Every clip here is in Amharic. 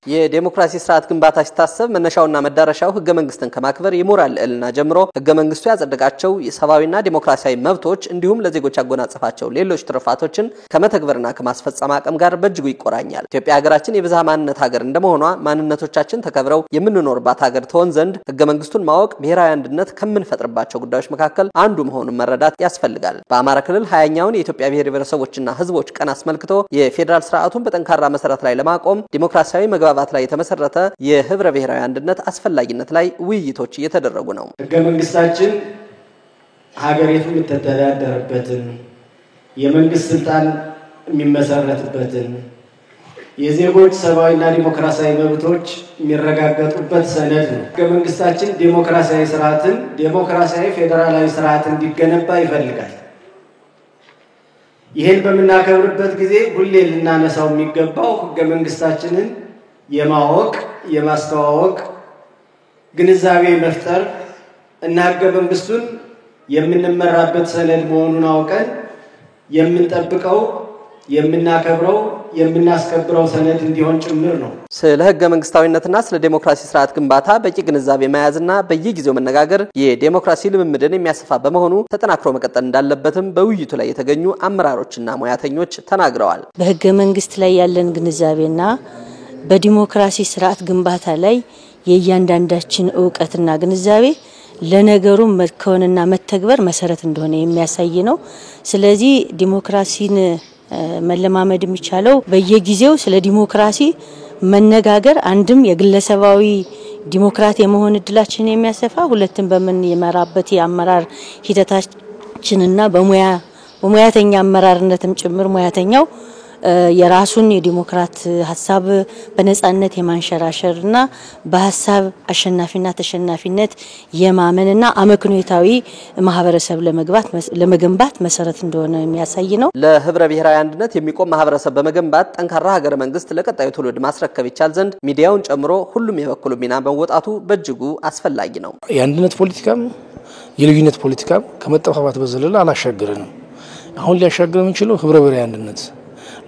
የዲሞክራሲ ስርዓት ግንባታ ሲታሰብ መነሻውና መዳረሻው ህገ መንግስትን ከማክበር የሞራል ልዕልና ጀምሮ ህገ መንግስቱ ያጸደቃቸው የሰብአዊና ዲሞክራሲያዊ መብቶች እንዲሁም ለዜጎች ያጎናጸፋቸው ሌሎች ትሩፋቶችን ከመተግበርና ከማስፈጸም አቅም ጋር በእጅጉ ይቆራኛል። ኢትዮጵያ ሀገራችን የብዝሃ ማንነት ሀገር እንደመሆኗ ማንነቶቻችን ተከብረው የምንኖርባት ሀገር ትሆን ዘንድ ህገ መንግስቱን ማወቅ ብሔራዊ አንድነት ከምንፈጥርባቸው ጉዳዮች መካከል አንዱ መሆኑን መረዳት ያስፈልጋል። በአማራ ክልል 20ኛውን የኢትዮጵያ ብሔር ብሔረሰቦችና ህዝቦች ቀን አስመልክቶ የፌደራል ስርዓቱን በጠንካራ መሰረት ላይ ለማቆም ዲሞክራሲያዊ መግባባት ላይ የተመሰረተ የህብረ ብሔራዊ አንድነት አስፈላጊነት ላይ ውይይቶች እየተደረጉ ነው። ህገ መንግስታችን ሀገሪቱ የምትተዳደርበትን የመንግስት ስልጣን የሚመሰረትበትን የዜጎች ሰብአዊና ዲሞክራሲያዊ መብቶች የሚረጋገጡበት ሰነድ ነው። ህገ መንግስታችን ዲሞክራሲያዊ ፌደራላዊ ስርዓት እንዲገነባ ይፈልጋል። ይሄን በመናከብርበት ጊዜ ሁሌ ልናነሳው የሚገባው ህገ መንግስታችንን የማወቅ የማስተዋወቅ ግንዛቤ መፍጠር እና ህገ መንግስቱን የምንመራበት ሰነድ መሆኑን አውቀን የምንጠብቀው የምናከብረው የምናስከብረው ሰነድ እንዲሆን ጭምር ነው። ስለ ህገ መንግስታዊነትና ስለ ዲሞክራሲ ስርዓት ግንባታ በቂ ግንዛቤ መያዝና በየጊዜው መነጋገር የዲሞክራሲ ልምምድን የሚያሰፋ በመሆኑ ተጠናክሮ መቀጠል እንዳለበትም በውይይቱ ላይ የተገኙ አመራሮችና ሙያተኞች ተናግረዋል። በህገ መንግስት ላይ ያለን ግንዛቤና በዲሞክራሲ ስርዓት ግንባታ ላይ የእያንዳንዳችን ዕውቀትና ግንዛቤ ለነገሩ መከወንና መተግበር መሰረት እንደሆነ የሚያሳይ ነው። ስለዚህ ዲሞክራሲን መለማመድ የሚቻለው በየጊዜው ስለ ዲሞክራሲ መነጋገር አንድም የግለሰባዊ ዲሞክራሲ የመሆን እድላችን የሚያሰፋ ሁለቱም በምን የመራበት የአመራር ሂደታችንና በሙያተኛ አመራርነትም ጭምር ሙያተኛው የራሱን የዲሞክራት ሐሳብ በነጻነት የማንሸራሸርና በሐሳብ አሸናፊና ተሸናፊነት የማመንና አመክንዮታዊ ማህበረሰብ ለመገንባት መሰረት እንደሆነ የሚያሳይ ነው። ለህብረ ብሔራዊ አንድነት የሚቆም ማህበረሰብ በመገንባት ጠንካራ ሀገረ መንግስት ለቀጣዩ ትውልድ ማስረከብ ይቻል ዘንድ ሚዲያውን ጨምሮ ሁሉም የበኩሉ ሚና መወጣቱ በእጅጉ አስፈላጊ ነው። የአንድነት ፖለቲካም የልዩነት ፖለቲካም ከመጠፋፋት በዘለለ አላሻገረንም። አሁን ሊያሻገር የሚችለው ህብረ ብሔራዊ አንድነት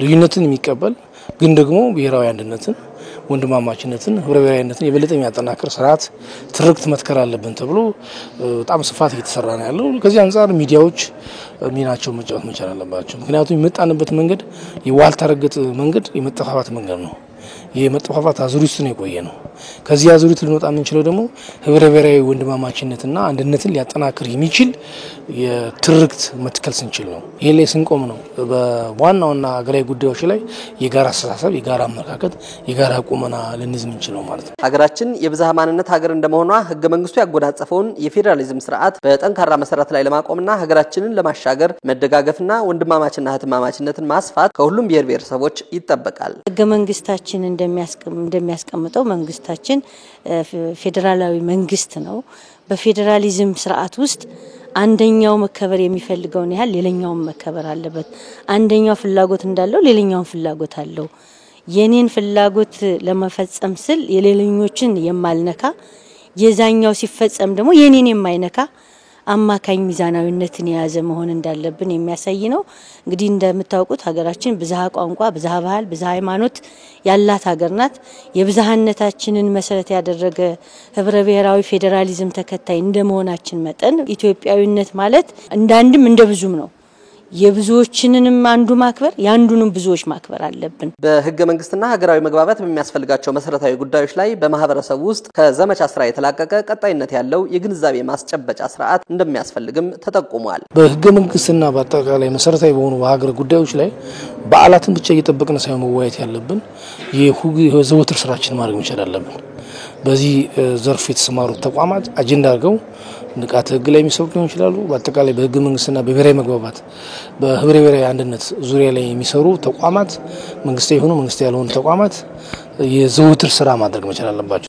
ልዩነትን የሚቀበል ግን ደግሞ ብሔራዊ አንድነትን ወንድማማችነትን ህብረ ብሔራዊነትን የበለጠ የሚያጠናክር ስርዓት ትርክት መትከር አለብን ተብሎ በጣም ስፋት እየተሰራ ነው ያለው። ከዚህ አንፃር ሚዲያዎች ሚናቸው መጫወት መቻል አለባቸው። ምክንያቱም የመጣንበት መንገድ የዋልታ ረገጥ መንገድ የመጠፋፋት መንገድ ነው። የመጠፋፋት አዙሪት ነው የቆየ ነው። ከዚህ አዙሪት ልንወጣ የምንችለው ደግሞ ህብረ ብሔራዊ ወንድማማችነትና አንድነትን ሊያጠናክር የሚችል የትርክት መትከል ስንችል ነው። ይሄ ላይ ስንቆም ነው በዋናውና ሀገራዊ ጉዳዮች ላይ የጋራ አስተሳሰብ የጋራ አመለካከት የጋራ ቁመና ልንይዝ የምንችለው ማለት ነው። ሀገራችን የብዝሃ ማንነት ሀገር እንደመሆኗ ህገ መንግስቱ ያጎናጸፈውን የፌደራሊዝም ስርዓት በጠንካራ መሰረት ላይ ለማቆምና ሀገራችንን ለማሻገር መደጋገፍና ወንድማማችነትና ህትማማችነትን ማስፋት ከሁሉም ብሔር ብሔረሰቦች ይጠበቃል። ህገ መንግስታችን እንደሚያስቀምጠው መንግስታችን ፌደራላዊ መንግስት ነው። በፌደራሊዝም ስርዓት ውስጥ አንደኛው መከበር የሚፈልገውን ያህል ሌላኛው መከበር አለበት። አንደኛው ፍላጎት እንዳለው ሌላኛው ፍላጎት አለው። የኔን ፍላጎት ለመፈጸም ስል የሌላኞችን የማልነካ የዛኛው ሲፈጸም ደግሞ የኔን የማይነካ አማካኝ ሚዛናዊነትን የያዘ መሆን እንዳለብን የሚያሳይ ነው። እንግዲህ እንደምታውቁት ሀገራችን ብዝሃ ቋንቋ፣ ብዝሃ ባህል፣ ብዝሃ ሃይማኖት ያላት ሀገር ናት። የብዝሃነታችንን መሰረት ያደረገ ህብረ ብሔራዊ ፌደራሊዝም ተከታይ እንደመሆናችን መጠን ኢትዮጵያዊነት ማለት እንዳንድም እንደብዙም ነው። የብዙዎችንንም አንዱ ማክበር ያንዱንም ብዙዎች ማክበር አለብን። በህገ መንግስትና ሀገራዊ መግባባት በሚያስፈልጋቸው መሰረታዊ ጉዳዮች ላይ በማህበረሰቡ ውስጥ ከዘመቻ ስራ የተላቀቀ ቀጣይነት ያለው የግንዛቤ ማስጨበጫ ስርዓት እንደሚያስፈልግም ተጠቁሟል። በህገ መንግስትና በአጠቃላይ መሰረታዊ በሆኑ በሀገር ጉዳዮች ላይ በዓላትን ብቻ እየጠበቅን ሳይሆን መወያየት ያለብን የዘወትር ስራችን ማድረግ መቻል አለብን። በዚህ ዘርፍ የተሰማሩ ተቋማት አጀንዳ አድርገው ንቃተ ህግ ላይ የሚሰሩ ይችላሉ። በአጠቃላይ በህገ መንግስትና በብሔራዊ መግባባት በህብረ ብሔራዊ አንድነት ዙሪያ ላይ የሚሰሩ ተቋማት መንግስታዊ ሆኑ መንግስታዊ ያልሆኑ ተቋማት የዘወትር ስራ ማድረግ መቻል አለባቸው።